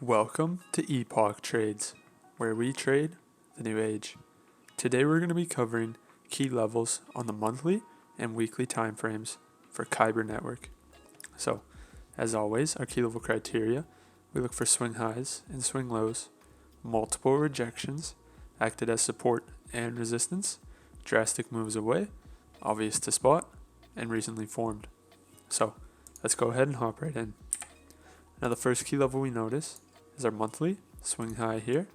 Welcome to Epoch Trades, where we trade the new age. Today we're going to be covering key levels on the monthly and weekly time frames for Kyber Network. So, as always, our key level criteria, we look for swing highs and swing lows, multiple rejections, acted as support and resistance, drastic moves away, obvious to spot, and recently formed. So, let's go ahead and hop right in. Now the first key level we notice is our monthly swing high here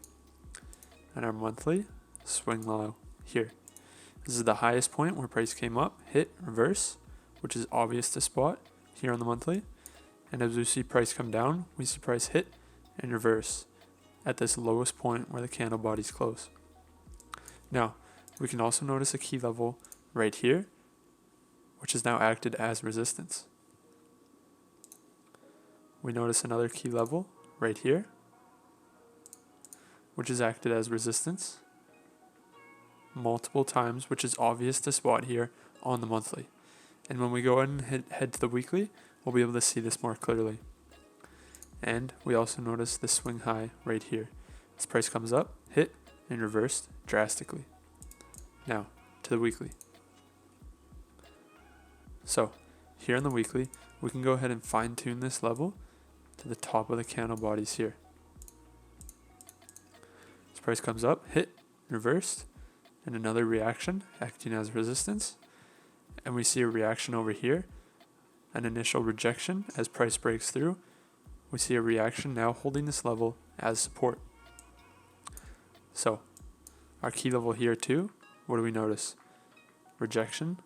and our monthly swing low here. This is the highest point where price came up, hit, reverse, which is obvious to spot here on the monthly. And as we see price come down, we see price hit and reverse at this lowest point where the candle bodies close. Now, we can also notice a key level right here, which is now acted as resistance. We notice another key level right here, which is acted as resistance multiple times, which is obvious to spot here on the monthly. And when we go ahead and head to the weekly, we'll be able to see this more clearly. And we also notice the swing high right here. This price comes up, hit, and reversed drastically. Now, to the weekly. So, here on the weekly, we can go ahead and fine tune this level to the top of the candle bodies here. This price comes up, hit, reversed, and another reaction acting as resistance. And we see a reaction over here, an initial rejection as price breaks through. We see a reaction now holding this level as support. So, our key level here too, what do we notice? Rejection,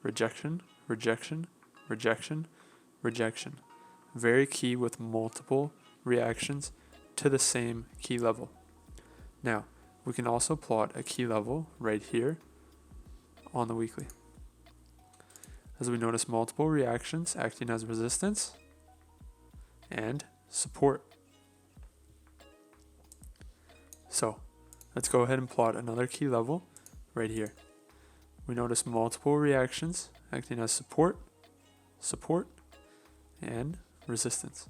rejection, rejection, rejection, rejection. Very key with multiple reactions to the same key level. Now, we can also plot a key level right here on the weekly. As we notice multiple reactions acting as resistance and support. So, let's go ahead and plot another key level right here. We notice multiple reactions acting as support, support, and resistance.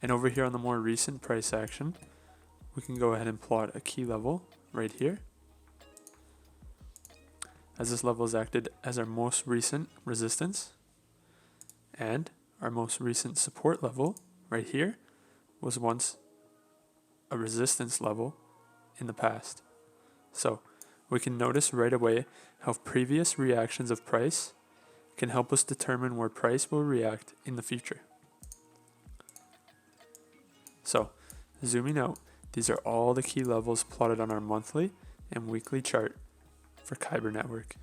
And over here on the more recent price action, we can go ahead and plot a key level right here, as this level is acted as our most recent resistance, and our most recent support level right here was once a resistance level in the past. So we can notice right away how previous reactions of price can help us determine where price will react in the future. So, zooming out, these are all the key levels plotted on our monthly and weekly chart for Kyber Network.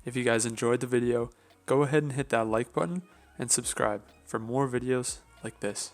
If you guys enjoyed the video, go ahead and hit that like button and subscribe for more videos like this.